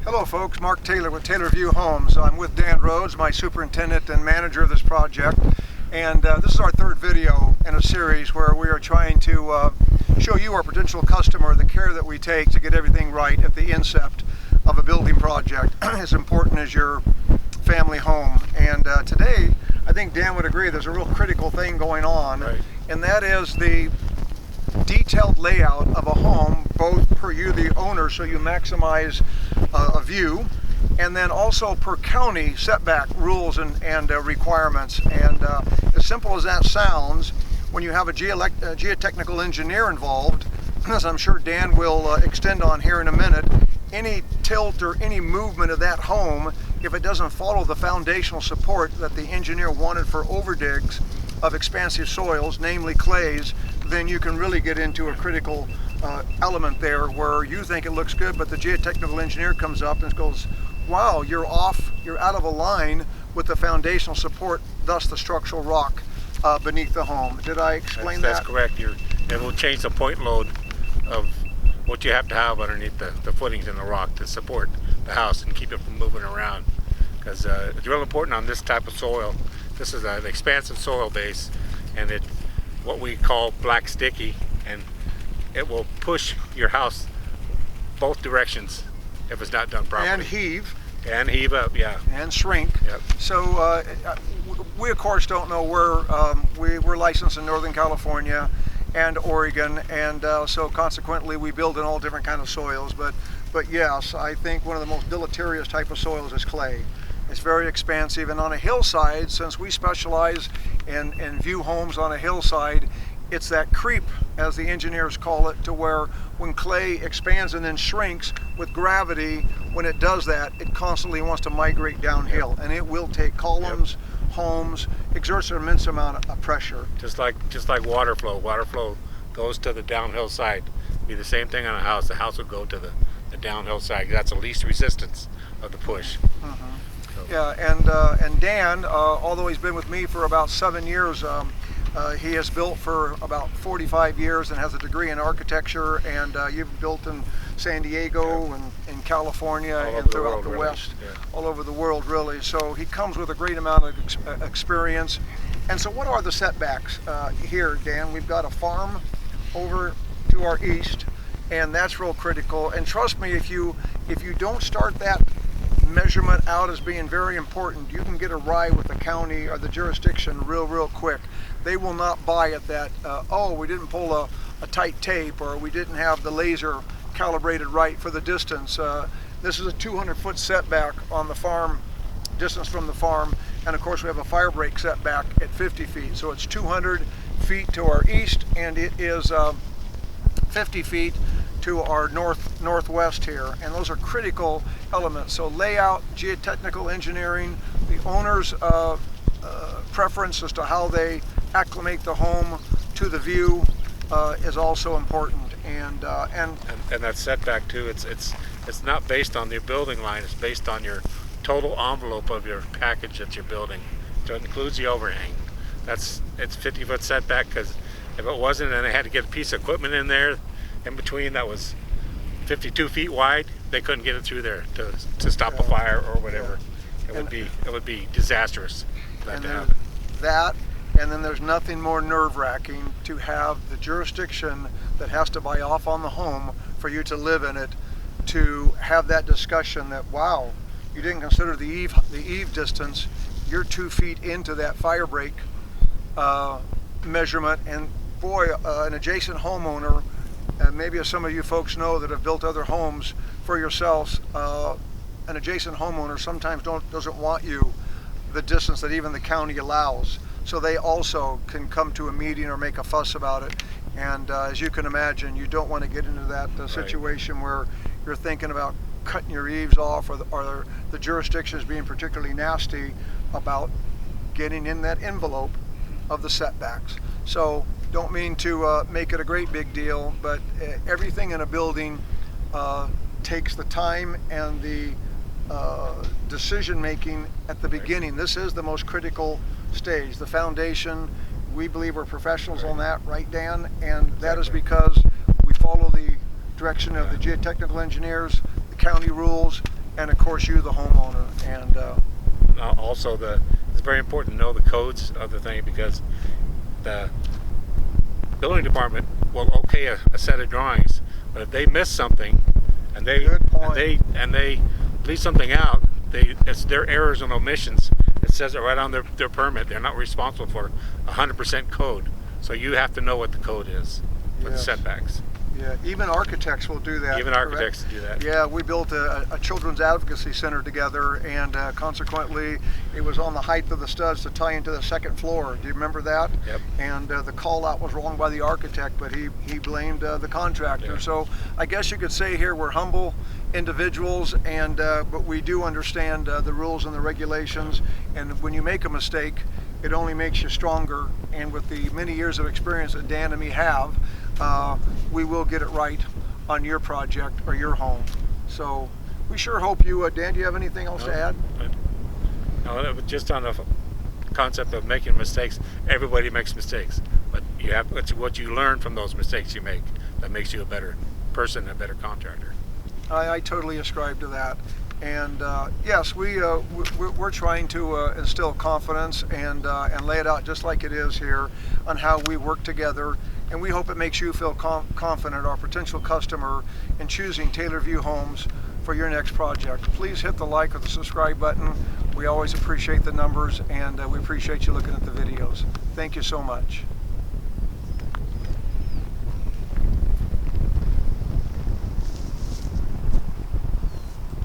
Hello folks, Mark Taylor with Taylor View Homes. I'm with Dan Rhodes, my superintendent and manager of this project. And this is our third video in a series where we are trying to show you, our potential customer, the care that we take to get everything right at the incept of a building project, as important as your family home. And today, I think Dan would agree, there's a real critical thing going on, right, and that is the detailed layout of a home, both per you, the owner, so you maximize a view, and then also per county setback rules and requirements. And as simple as that sounds, when you have a geotechnical engineer involved, as I'm sure Dan will extend on here in a minute, any tilt or any movement of that home, if it doesn't follow the foundational support that the engineer wanted for overdigs of expansive soils, namely clays, then you can really get into a critical element there where you think it looks good, but the geotechnical engineer comes up and goes, wow, you're off, you're out of a line with the foundational support, thus the structural rock beneath the home. Did I explain that? That's correct. It will change the point load of what you have to have underneath the footings in the rock to support the house and keep it from moving around. Because it's real important on this type of soil. This is an expansive soil base, and it's what we call black sticky, and it will push your house both directions if it's not done properly. And heave. And heave up, yeah. And shrink. Yep. So we of course don't know where, we're licensed in Northern California and Oregon, and so consequently we build in all different kind of soils, but yes, I think one of the most deleterious type of soils is clay. It's very expansive, and on a hillside, since we specialize in view homes on a hillside, it's that creep, as the engineers call it, to where when clay expands and then shrinks with gravity, when it does that, it constantly wants to migrate downhill, and it will take columns, homes, exerts an immense amount of pressure. Just like water flow. Water flow goes to the downhill side. Be the same thing on a house. The house will go to the downhill side. That's the least resistance of the push. Mm-hmm. Yeah, and Dan, although he's been with me for about 7 years, he has built for about 45 years and has a degree in architecture, and you've built in San Diego and in California and throughout the West, all over the world really. So he comes with a great amount of experience. And so what are the setbacks here, Dan? We've got a farm over to our east, and that's real critical. And trust me, if you don't start that measurement out as being very important, you can get a ride with the county or the jurisdiction real quick. They will not buy at that, oh, we didn't pull a tight tape, or we didn't have the laser calibrated right for the distance. This is a 200-foot setback on the farm, distance from the farm, and of course we have a fire break setback at 50 feet. So it's 200 feet to our east, and it is 50 feet to our northwest here, and those are critical elements. So layout, geotechnical engineering, the owner's preference as to how they acclimate the home to the view is also important. And that setback too. It's not based on your building line. It's based on your total envelope of your package that you're building. So it includes the overhang. It's 50-foot setback, because if it wasn't, and they had to get a piece of equipment in there in between that was 52 feet wide, they couldn't get it through there to stop a fire or whatever. It would be disastrous for that to happen. And then there's nothing more nerve-wracking to have the jurisdiction that has to buy off on the home for you to live in it, to have that discussion that, wow, you didn't consider the eave distance, you're 2 feet into that fire break measurement, and boy, an adjacent homeowner, and maybe as some of you folks know that have built other homes for yourselves, an adjacent homeowner sometimes doesn't want you the distance that even the county allows. So they also can come to a meeting or make a fuss about it. And as you can imagine, you don't want to get into that situation where you're thinking about cutting your eaves off, or the jurisdiction is being particularly nasty about getting in that envelope of the setbacks. So don't mean to make it a great big deal, but everything in a building takes the time and the decision making at the beginning. This is the most critical stage, the foundation. We believe we're professionals on that, right, Dan? And that is because we follow the direction of the geotechnical engineers, the county rules, and of course you, the homeowner. And Also, it's very important to know the codes of the thing, because the building department will okay a set of drawings, but if they miss something and they Good point. and they leave something out, it's their errors and omissions. It says it right on their permit. They're not responsible for 100% code, so you have to know what the code is for the Yes. setbacks. yeah, even architects will do that. Even correct? architects do that. Yeah, we built a children's advocacy center together, and consequently, it was on the height of the studs to tie into the second floor. Do you remember that? Yep. And the call out was wrong by the architect, but he blamed the contractor. Yeah. So I guess you could say here we're humble individuals, and but we do understand the rules and the regulations. And when you make a mistake, it only makes you stronger. And with the many years of experience that Dan and me have, we will get it right on your project or your home. So we sure hope you, Dan, do you have anything else to add? No, just on the concept of making mistakes, everybody makes mistakes, but it's what you learn from those mistakes you make that makes you a better person, a better contractor. I totally ascribe to that. And yes, we're trying to instill confidence and lay it out just like it is here on how we work together. And we hope it makes you feel confident, our potential customer, in choosing Taylor View Homes for your next project. Please hit the like or the subscribe button. We always appreciate the numbers, and we appreciate you looking at the videos. Thank you so much.